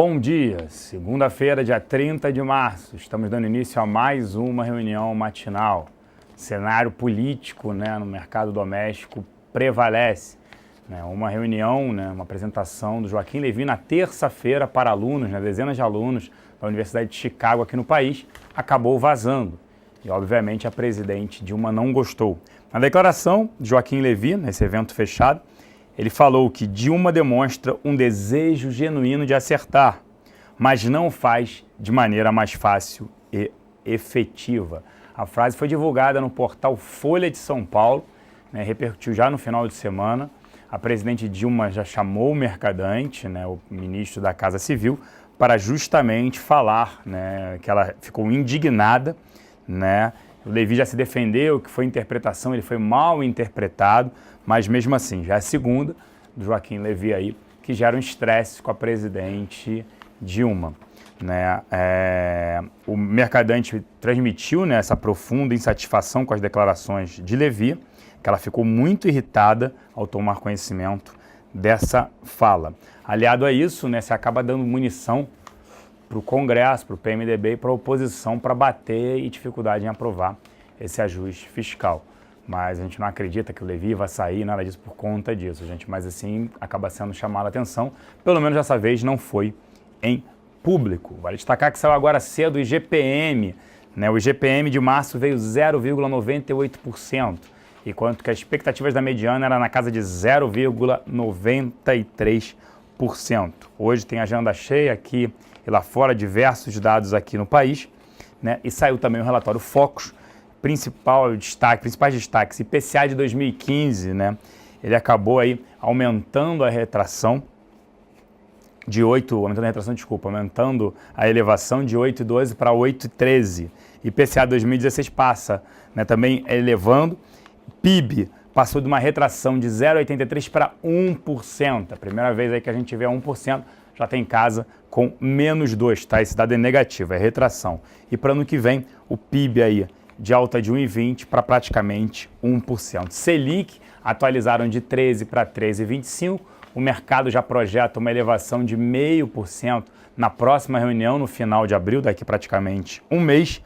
Bom dia, segunda-feira, dia 30 de março, estamos dando início a mais uma reunião matinal. Cenário político, no mercado doméstico prevalece. Uma reunião, uma apresentação do Joaquim Levy na terça-feira para alunos, dezenas de alunos da Universidade de Chicago aqui no país, acabou vazando. E, obviamente, a presidente Dilma não gostou. Na declaração de Joaquim Levy, nesse evento fechado, ele falou que Dilma demonstra um desejo genuíno de acertar, mas não o faz de maneira mais fácil e efetiva. A frase foi divulgada no portal Folha de São Paulo, repercutiu já no final de semana. A presidente Dilma já chamou o Mercadante, o ministro da Casa Civil, para justamente falar que ela ficou indignada. O Levy já se defendeu, que foi interpretação, ele foi mal interpretado, mas mesmo assim, já é a segunda do Joaquim Levy aí, que gera um estresse com a presidente Dilma. O Mercadante transmitiu essa profunda insatisfação com as declarações de Levy, que ela ficou muito irritada ao tomar conhecimento dessa fala. Aliado a isso, você acaba dando munição para o Congresso, para o PMDB e para a oposição para bater e dificuldade em aprovar esse ajuste fiscal. Mas a gente não acredita que o Levy vai sair, nada disso por conta disso, gente. Mas assim, acaba sendo chamada a atenção. Pelo menos dessa vez não foi em público. Vale destacar que saiu agora cedo o IGPM. O IGPM de março veio 0,98%, enquanto que as expectativas da mediana era na casa de 0,93%. Hoje tem agenda cheia aqui e lá fora, diversos dados aqui no país, e saiu também o relatório Focus, principais destaques, IPCA de 2015, ele acabou aí aumentando a elevação de 8,12 para 8,13. IPCA 2016 passa, também elevando. PIB passou de uma retração de 0,83 para 1%. A primeira vez aí que a gente vê 1%, já tem casa com menos 2, tá? Esse dado é negativo, é retração. E para ano que vem, o PIB aí de alta de 1,20 para praticamente 1%. Selic atualizaram de 13 para 13,25. O mercado já projeta uma elevação de 0,5% na próxima reunião, no final de abril, daqui praticamente um mês.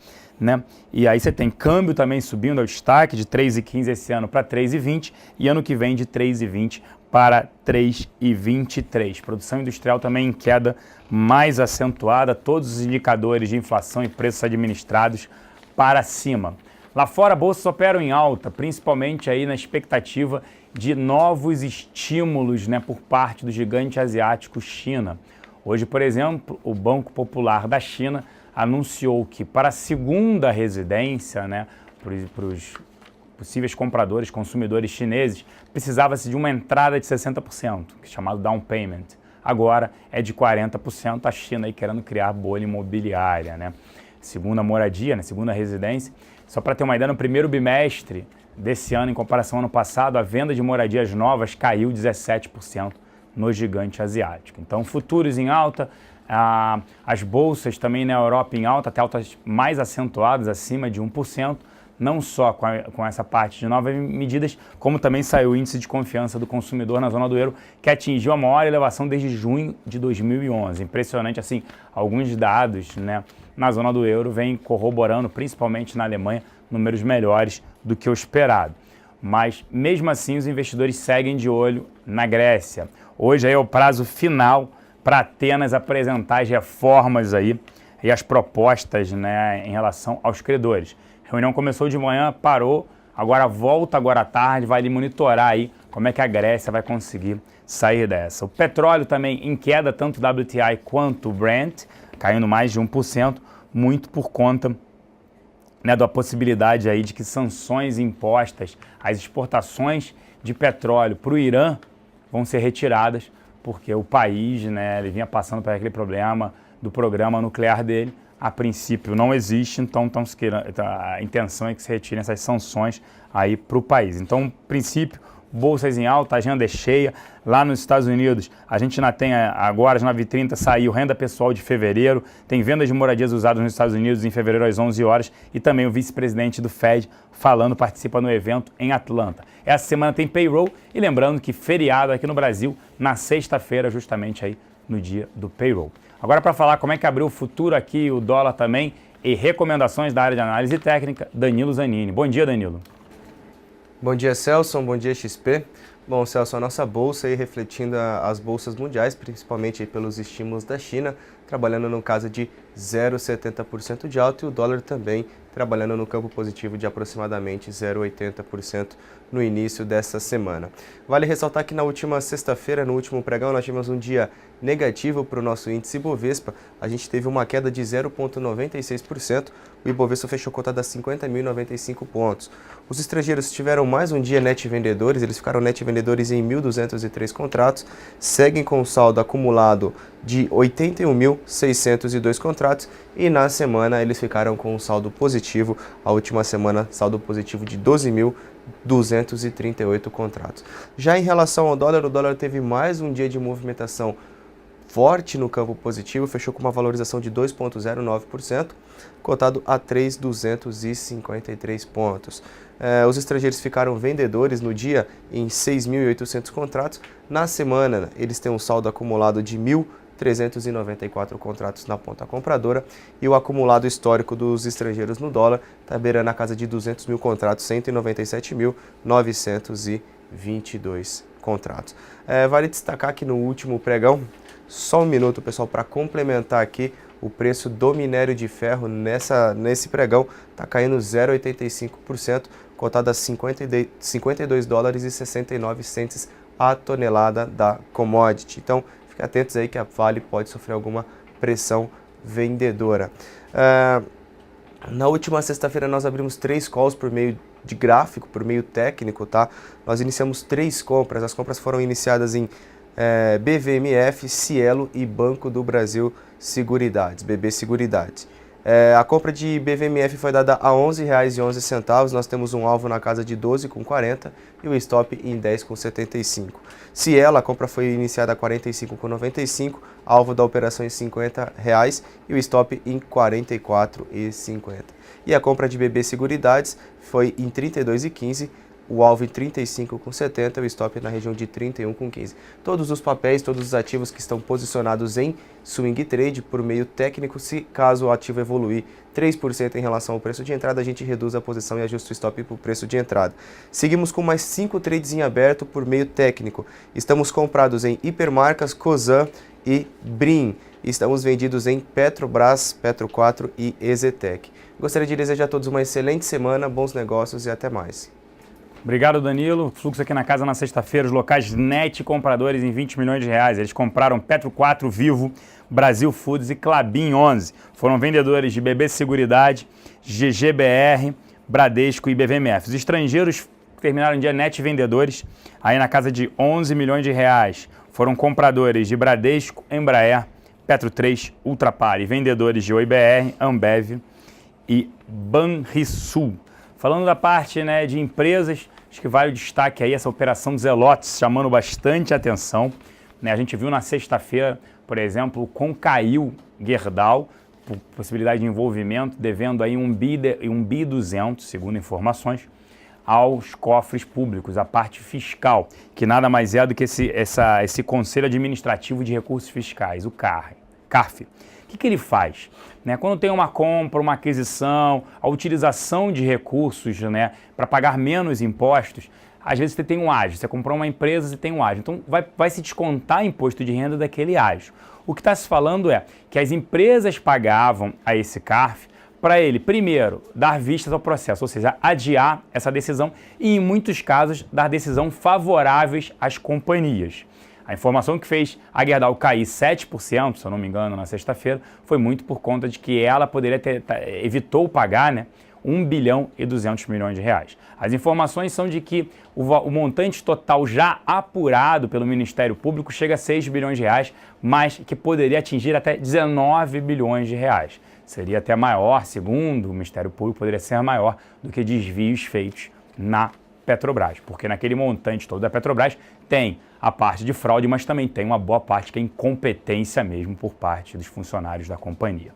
E aí você tem câmbio também subindo ao destaque de 3,15 esse ano para 3,20 e ano que vem de 3,20 para 3,23. Produção industrial também em queda mais acentuada, todos os indicadores de inflação e preços administrados para cima. Lá fora, bolsas operam em alta, principalmente aí na expectativa de novos estímulos por parte do gigante asiático China. Hoje, por exemplo, o Banco Popular da China anunciou que para a segunda residência, para os possíveis compradores, consumidores chineses, precisava-se de uma entrada de 60%, que é chamado down payment. Agora é de 40%, a China aí querendo criar bolha imobiliária. Segunda moradia, segunda residência. Só para ter uma ideia, no primeiro bimestre desse ano, em comparação ao ano passado, a venda de moradias novas caiu 17% no gigante asiático. Então, futuros em alta, as bolsas também na Europa em alta, até altas mais acentuadas, acima de 1%, não só com essa parte de novas medidas, como também saiu o índice de confiança do consumidor na zona do euro, que atingiu a maior elevação desde junho de 2011. Impressionante, assim, alguns dados na zona do euro vêm corroborando, principalmente na Alemanha, números melhores do que o esperado. Mas, mesmo assim, os investidores seguem de olho na Grécia. Hoje aí é o prazo final para Atenas apresentar as reformas aí e as propostas em relação aos credores. A reunião começou de manhã, parou, agora volta agora à tarde, vai ali monitorar aí como é que a Grécia vai conseguir sair dessa. O petróleo também em queda, tanto o WTI quanto o Brent, caindo mais de 1%, muito por conta da possibilidade aí de que sanções impostas às exportações de petróleo para o Irã vão ser retiradas, porque o país, ele vinha passando por aquele problema do programa nuclear dele. A princípio não existe, então a intenção é que se retirem essas sanções aí para o país. Então, princípio, bolsas em alta, a agenda é cheia. Lá nos Estados Unidos, a gente ainda tem agora, às 9h30, saiu renda pessoal de fevereiro, tem vendas de moradias usadas nos Estados Unidos em fevereiro às 11 horas e também o vice-presidente do Fed participa no evento em Atlanta. Essa semana tem payroll e lembrando que feriado aqui no Brasil na sexta-feira, justamente aí no dia do payroll. Agora para falar como é que abriu o futuro aqui, o dólar também, e recomendações da área de análise técnica, Danilo Zanini. Bom dia, Danilo. Bom dia, Celso. Bom dia, XP. Bom, Celso, a nossa bolsa aí refletindo as bolsas mundiais, principalmente aí pelos estímulos da China, trabalhando no caso de 0,70% de alta, e o dólar também trabalhando no campo positivo de aproximadamente 0,80% no início dessa semana. Vale ressaltar que na última sexta-feira, no último pregão, nós tivemos um dia negativo para o nosso índice Ibovespa. A gente teve uma queda de 0,96%, o Ibovespa fechou cotado a 50.095 pontos. Os estrangeiros tiveram mais um dia net vendedores, eles ficaram net vendedores em 1.203 contratos, seguem com um saldo acumulado de 81.602 contratos, e na semana eles ficaram com um saldo positivo, a última semana saldo positivo de 12.238 contratos. Já em relação ao dólar, o dólar teve mais um dia de movimentação forte no campo positivo, fechou com uma valorização de 2,09%, cotado a 3.253 pontos. Os estrangeiros ficaram vendedores no dia em 6.800 contratos. Na semana, eles têm um saldo acumulado de 1.394 contratos na ponta compradora, e o acumulado histórico dos estrangeiros no dólar está beirando a casa de 200 mil contratos, 197.922 contratos. Vale destacar que no último pregão, só um minuto, pessoal, para complementar aqui, o preço do minério de ferro nesse pregão está caindo 0,85%, cotado a 52 dólares e 69 centes a tonelada da commodity. Então, fiquem atentos aí que a Vale pode sofrer alguma pressão vendedora. Na última sexta-feira nós abrimos 3 calls por meio de gráfico, por meio técnico, tá? Nós iniciamos 3 compras, as compras foram iniciadas em BVMF, Cielo e Banco do Brasil Seguridades, BB Seguridades. A compra de BVMF foi dada a R$ 11,11, nós temos um alvo na casa de 12,40 e o stop em 10,75. Cielo, a compra foi iniciada a 45,95, alvo da operação em R$ 50 e o stop em 44,50. E a compra de BB Seguridades foi em 32,15, o alvo em 35,70 e o stop na região de 31,15. Todos os papéis, todos os ativos que estão posicionados em swing trade por meio técnico, se caso o ativo evoluir 3% em relação ao preço de entrada, a gente reduz a posição e ajusta o stop para o preço de entrada. Seguimos com mais 5 trades em aberto por meio técnico. Estamos comprados em Hipermarcas, Cosan e Brim. Estamos vendidos em Petrobras, Petro 4 e EZTEC. Gostaria de desejar a todos uma excelente semana, bons negócios e até mais. Obrigado, Danilo. Fluxo aqui na casa na sexta-feira, os locais net compradores em 20 milhões de reais. Eles compraram Petro 4, Vivo, Brasil Foods e Klabin 11. Foram vendedores de BB Seguridade, GGBR, Bradesco e BVMF. Os estrangeiros terminaram o dia net vendedores, aí na casa de 11 milhões de reais. Foram compradores de Bradesco, Embraer, Petro 3, Ultrapar e vendedores de OIBR, Ambev e Banrisul. Falando da parte, né, de empresas, acho que vale o destaque aí essa operação Zelotes, chamando bastante atenção. Né? A gente viu na sexta-feira, por exemplo, com caiu Gerdau, por possibilidade de envolvimento, devendo aí um bi 200, segundo informações, aos cofres públicos, a parte fiscal, que nada mais é do que esse Conselho Administrativo de Recursos Fiscais, o CARF. O que ele faz? Né? Quando tem uma compra, uma aquisição, a utilização de recursos, né, para pagar menos impostos, às vezes você tem um ágio, você comprou uma empresa, você tem um ágio, então vai se descontar imposto de renda daquele ágio. O que está se falando é que as empresas pagavam a esse CARF para ele, primeiro, dar vistas ao processo, ou seja, adiar essa decisão e, em muitos casos, dar decisão favoráveis às companhias. A informação que fez a Gerdau cair 7%, se eu não me engano, na sexta-feira, foi muito por conta de que ela poderia evitou pagar, né, 1 bilhão e 200 milhões de reais. As informações são de que o montante total já apurado pelo Ministério Público chega a 6 bilhões de reais, mas que poderia atingir até 19 bilhões de reais. Seria até maior, segundo o Ministério Público, poderia ser maior do que desvios feitos na Petrobras, porque naquele montante todo da Petrobras tem a parte de fraude, mas também tem uma boa parte que é incompetência mesmo por parte dos funcionários da companhia.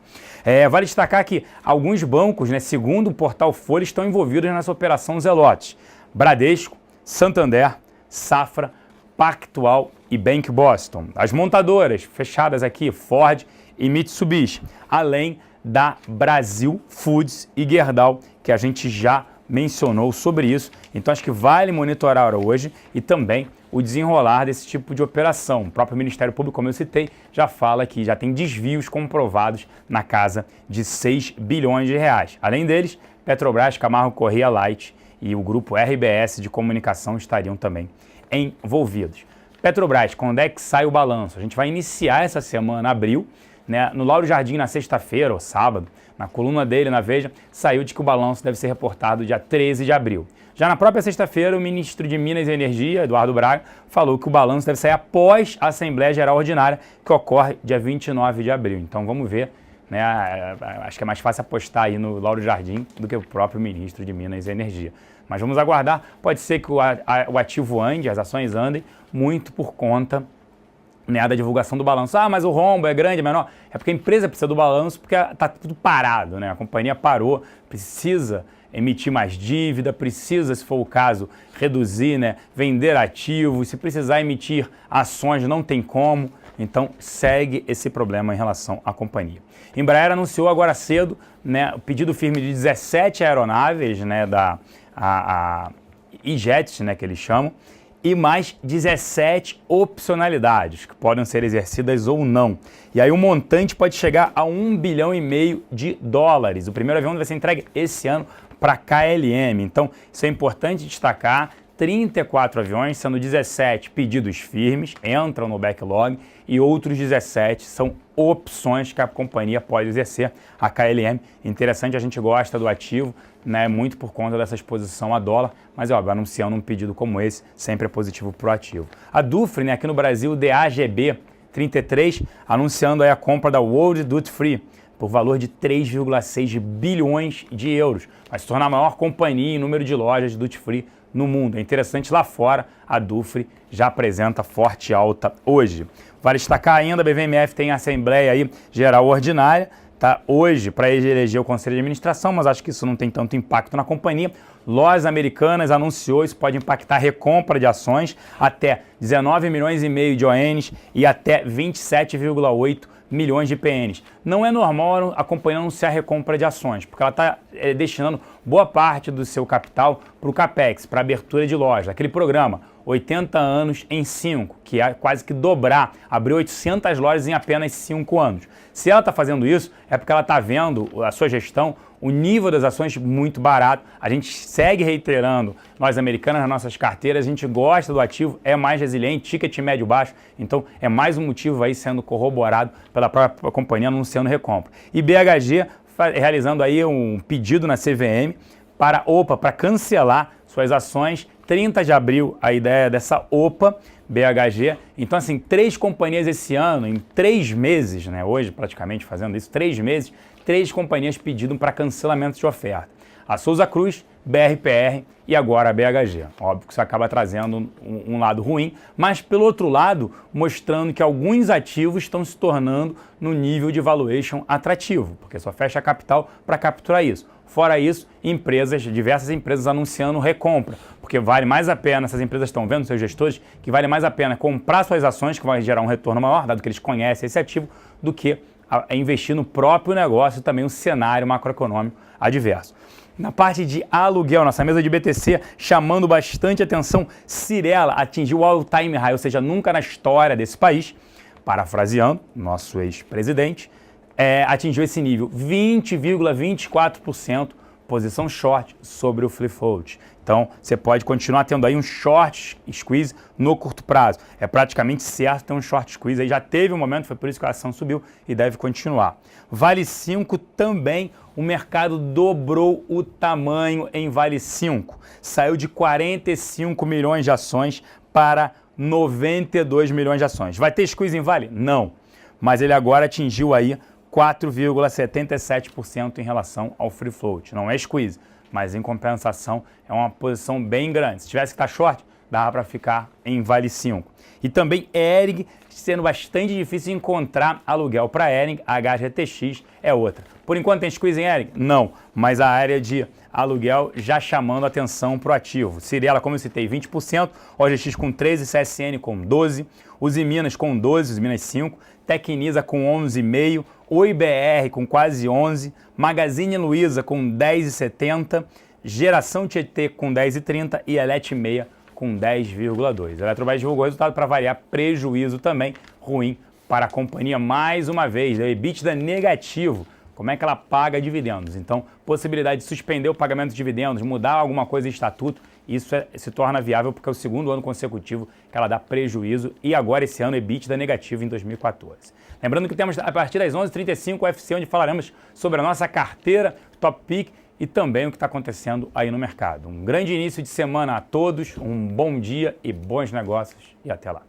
Vale destacar que alguns bancos, né, segundo o portal Folha, estão envolvidos nessa operação Zelotes. Bradesco, Santander, Safra, Pactual e Bank Boston. As montadoras fechadas aqui, Ford e Mitsubishi, além da Brasil Foods e Gerdau, que a gente já mencionou sobre isso. Então acho que vale monitorar hoje e também o desenrolar desse tipo de operação. O próprio Ministério Público, como eu citei, já fala que já tem desvios comprovados na casa de 6 bilhões de reais. Além deles, Petrobras, Camargo Corrêa Light e o grupo RBS de comunicação estariam também envolvidos. Petrobras, quando é que sai o balanço? A gente vai iniciar essa semana, abril, né? No Lauro Jardim, na sexta-feira ou sábado, na coluna dele, na Veja, saiu de que o balanço deve ser reportado dia 13 de abril. Já na própria sexta-feira, o ministro de Minas e Energia, Eduardo Braga, falou que o balanço deve sair após a Assembleia Geral Ordinária, que ocorre dia 29 de abril. Então vamos ver, né? Acho que é mais fácil apostar aí no Lauro Jardim do que o próprio ministro de Minas e Energia. Mas vamos aguardar. Pode ser que o ativo ande, as ações andem, muito por conta, né, da divulgação do balanço. Ah, mas o rombo é grande, é menor. É porque a empresa precisa do balanço porque está tudo parado, né? A companhia parou, precisa emitir mais dívida, precisa, se for o caso, reduzir, né, vender ativos. Se precisar emitir ações, não tem como. Então, segue esse problema em relação à companhia. Embraer anunciou agora cedo, né, o pedido firme de 17 aeronaves, né, da E-Jets, né, que eles chamam, e mais 17 opcionalidades que podem ser exercidas ou não. E aí o montante pode chegar a 1,5 bilhão de dólares. O primeiro avião vai ser entregue esse ano para a KLM. Então, isso é importante destacar. 34 aviões, sendo 17 pedidos firmes, entram no backlog, e outros 17 são opções que a companhia pode exercer, a KLM. Interessante, a gente gosta do ativo, né, muito por conta dessa exposição a dólar, mas óbvio, anunciando um pedido como esse, sempre é positivo para o ativo. A Dufry, né, aqui no Brasil, DAGB 33, anunciando aí a compra da World Duty Free, por valor de 3,6 bilhões de euros. Vai se tornar a maior companhia em número de lojas de duty free no mundo. É interessante, lá fora a Dufry já apresenta forte alta hoje. Vale destacar ainda, a BVMF tem a Assembleia aí Geral Ordinária, tá, hoje para eleger o Conselho de Administração, mas acho que isso não tem tanto impacto na companhia. Lojas Americanas anunciou, isso pode impactar a recompra de ações até 19 milhões e meio de ONs e até 27,8 milhões de PNs. Não é normal a companhia anunciar recompra de ações, porque ela está destinando boa parte do seu capital para o CAPEX, para abertura de loja. Aquele programa, 80 anos em 5, que é quase que dobrar, abrir 800 lojas em apenas 5 anos. Se ela está fazendo isso, é porque ela está vendo a sua gestão, o nível das ações muito barato. A gente segue reiterando, nós americanos, nas nossas carteiras, a gente gosta do ativo, é mais resiliente, ticket médio baixo, então é mais um motivo aí sendo corroborado pela própria companhia anunciando recompra. E BHG realizando aí um pedido na CVM para cancelar suas ações, 30 de abril, a ideia dessa OPA, BHG. Então, assim, 3 companhias esse ano, em 3 meses, né, hoje praticamente fazendo isso, 3 meses, 3 companhias pedindo para cancelamento de oferta. A Souza Cruz, BRPR e agora a BHG. Óbvio que isso acaba trazendo um lado ruim, mas pelo outro lado, mostrando que alguns ativos estão se tornando no nível de valuation atrativo, porque só fecha capital para capturar isso. Fora isso, diversas empresas anunciando recompra, porque vale mais a pena, essas empresas estão vendo, seus gestores, que vale mais a pena comprar suas ações, que vai gerar um retorno maior, dado que eles conhecem esse ativo, do que investir no próprio negócio, também um cenário macroeconômico adverso. Na parte de aluguel, nossa mesa de BTC chamando bastante atenção, Cyrela atingiu o all-time high, ou seja, nunca na história desse país, parafraseando nosso ex-presidente, atingiu esse nível, 20,24% posição short sobre o free float. Então, você pode continuar tendo aí um short squeeze no curto prazo. É praticamente certo ter um short squeeze. Aí já teve um momento, foi por isso que a ação subiu e deve continuar. Vale 5 também, o mercado dobrou o tamanho em Vale 5. Saiu de 45 milhões de ações para 92 milhões de ações. Vai ter squeeze em Vale? Não. Mas ele agora atingiu aí 4,77% em relação ao free float. Não é squeeze, mas em compensação é uma posição bem grande. Se tivesse que estar short, dava para ficar em Vale 5. E também Hering, sendo bastante difícil encontrar aluguel para Hering, a HGTX é outra. Por enquanto tem squeeze em Hering? Não, mas a área de aluguel já chamando atenção para o ativo. Cyrela, como eu citei, 20%, OGX com 13%, CSN com 12%, Usiminas com 12%, Usiminas 5%, Tecnisa com 11,5%, Oi BR com quase 11%, Magazine Luiza com 10,70%, Geração Tietê com 10,30% e Elete Meia com 10,2%. A Eletrobras divulgou o resultado para variar, prejuízo também ruim para a companhia mais uma vez, o EBITDA negativo. Como é que ela paga dividendos? Então, possibilidade de suspender o pagamento de dividendos, mudar alguma coisa em estatuto, isso se torna viável porque é o segundo ano consecutivo que ela dá prejuízo e agora esse ano EBITDA negativo em 2014. Lembrando que temos a partir das 11h35 o UFC, onde falaremos sobre a nossa carteira Top Pick e também o que está acontecendo aí no mercado. Um grande início de semana a todos, um bom dia e bons negócios e até lá.